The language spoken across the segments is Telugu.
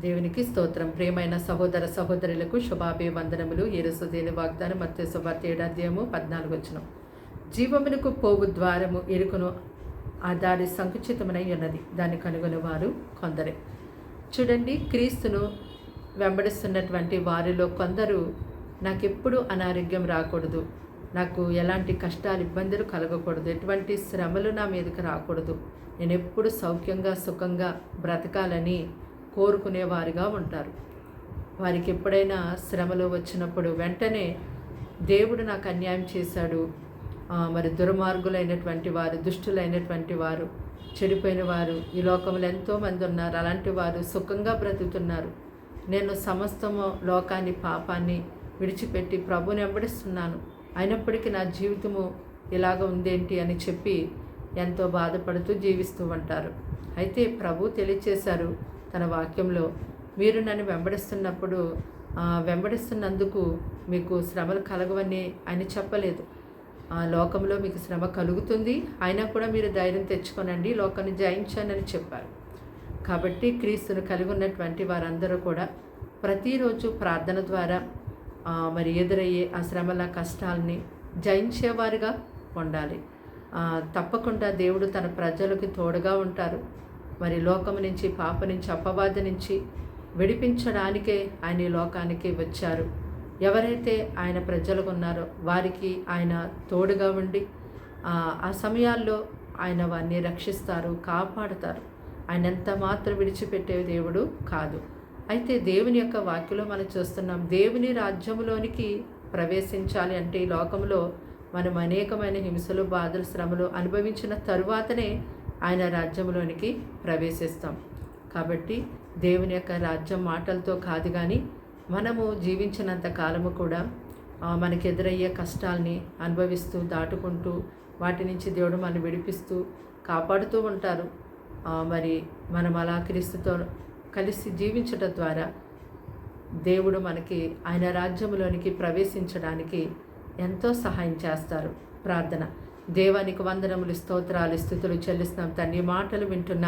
దేవునికి స్తోత్రం. ప్రియమైన సహోదర సహోదరులకు శుభాభివందనములు. యేసు దేని వాగ్దానం మత్తయి సువార్త 7వ అధ్యాయము 14వ వచనం. జీవమునకు పోవు ద్వారము ఇరుకును, ఆ దారి సంకుచితమై ఉన్నది, దాన్ని కనుగొని వారు కొందరే. చూడండి, క్రీస్తును వెంబడిస్తున్నటువంటి వారిలో కొందరు నాకెప్పుడు అనారోగ్యం రాకూడదు, నాకు ఎలాంటి కష్టాలు ఇబ్బందులు కలగకూడదు, ఎటువంటి శ్రమలు నా మీదకి రాకూడదు, నేను ఎప్పుడు సౌఖ్యంగా సుఖంగా బ్రతకాలని కోరుకునేవారుగా ఉంటారు. వారికి ఎప్పుడైనా శ్రమలు వచ్చినప్పుడు వెంటనే దేవుడు నాకు అన్యాయం చేశాడు, మరి దుర్మార్గులైనటువంటి వారు, దుష్టులైనటువంటి వారు, చెడిపోయిన వారు ఈ లోకంలో ఎంతోమంది ఉన్నారు, అలాంటి వారు సుఖంగా బ్రతుకుతున్నారు, నేను సమస్తము లోకాన్ని పాపాన్ని విడిచిపెట్టి ప్రభుని వెంబడిస్తున్నాను, అయినప్పటికీ నా జీవితము ఇలాగ ఉందేంటి అని చెప్పి ఎంతో బాధపడుతూ జీవిస్తూ ఉంటారు. అయితే ప్రభు తెలియచేశారు తన వాక్యంలో, మీరు నన్ను వెంబడిస్తున్నందుకు మీకు శ్రమలు కలగవని ఆయన చెప్పలేదు. లోకంలో మీకు శ్రమ కలుగుతుంది, అయినా కూడా మీరు ధైర్యం తెచ్చుకోనండి, లోకాన్ని జయించానని చెప్పారు. కాబట్టి క్రీస్తును కలిగి ఉన్నటువంటి వారందరూ కూడా ప్రతిరోజు ప్రార్థన ద్వారా మరి ఎదురయ్యే ఆ శ్రమల కష్టాలని జయించేవారుగా ఉండాలి. తప్పకుండా దేవుడు తన ప్రజలకు తోడుగా ఉంటారు. మరి లోకం నుంచి, పాప నుంచి, అపవాది నుంచి విడిపించడానికే ఆయన ఈ లోకానికి వచ్చారు. ఎవరైతే ఆయన ప్రజలకు ఉన్నారో వారికి ఆయన తోడుగా ఉండి ఆ సమయాల్లో ఆయన వారిని రక్షిస్తారు, కాపాడుతారు. ఆయన ఎంత మాత్రం విడిచిపెట్టే దేవుడు కాదు. అయితే దేవుని యొక్క వాక్యలో మనం చూస్తున్నాం, దేవుని రాజ్యంలోనికి ప్రవేశించాలి అంటే ఈ లోకంలో మనం అనేకమైన హింసలు, బాధలు, శ్రమలు అనుభవించిన తరువాతనే ఆయన రాజ్యంలోనికి ప్రవేశిస్తాం. కాబట్టి దేవుని యొక్క రాజ్యం మాటలతో కాదు, కానీ మనము జీవించినంత కాలము కూడా మనకు ఎదురయ్యే కష్టాల్ని అనుభవిస్తూ, దాటుకుంటూ, వాటి నుంచి దేవుడు మనల్ని విడిపిస్తూ కాపాడుతూ ఉంటారు. మరి మనం అలా క్రీస్తుతో కలిసి జీవించడం ద్వారా దేవుడు మనకి ఆయన రాజ్యంలోనికి ప్రవేశించడానికి ఎంతో సహాయం చేస్తారు. ప్రార్థన. దేవానికి వందనములు, స్తోత్రాలు, స్తుతులు చెల్లిస్తున్నాం తండ్రి. మాటలు వింటున్న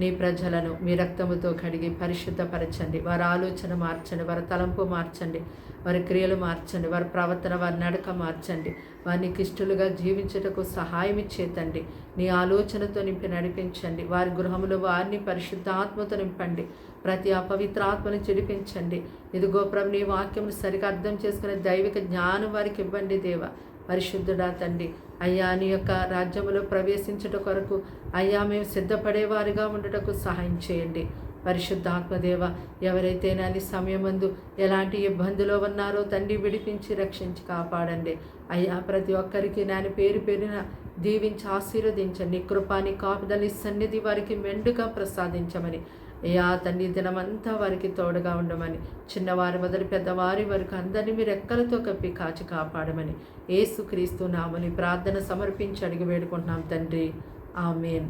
నీ ప్రజలను మీ రక్తముతో కడిగి పరిశుద్ధపరచండి. వారి ఆలోచన మార్చండి, వారి తలంపు మార్చండి, వారి క్రియలు మార్చండి, వారి ప్రవర్తన, వారి నడక మార్చండి. వారిని ఇష్టలుగా జీవించుటకు సహాయం ఇచ్చేతండి. నీ ఆలోచనతో నింపి నడిపించండి. వారి గృహములో వారిని పరిశుద్ధాత్మతో నింపండి. ప్రతి అపవిత్రాత్మను చెడిపించండి. ఇదిగో ప్రభు, నీ వాక్యమును సరిగా అర్థం చేసుకునే దైవిక జ్ఞానం వారికి ఇవ్వండి దేవా. పరిశుద్ధుడా తండ్రి, అయ్యా నీ యొక్క రాజ్యములో ప్రవేశించుట కొరకు అయ్యా మేము సిద్ధపడేవారిగా ఉండటకు సహాయం చేయండి. పరిశుద్ధాత్మదేవ, ఎవరైతే నాని సమయమందు ఎలాంటి ఇబ్బందులో ఉన్నారో తండ్రి విడిపించి రక్షించి కాపాడండి. అయ్యా ప్రతి ఒక్కరికి నాని పేరు పేరున దీవించి ఆశీర్వదించండి. కృపాని కాపుదలి సన్నిధి వారికి మెండుగా ప్రసాదించమని అయ్యా తండ్రి దినమంతా వారికి తోడుగా ఉండమని, చిన్నవారి మొదలు పెద్దవారి వరకు అందరినీ మీరు రెక్కలతో కప్పి కాచి కాపాడమని యేసుక్రీస్తు నామమున ప్రార్థన సమర్పించి అడిగి వేడుకుంటున్నాం తండ్రి. ఆమేన్.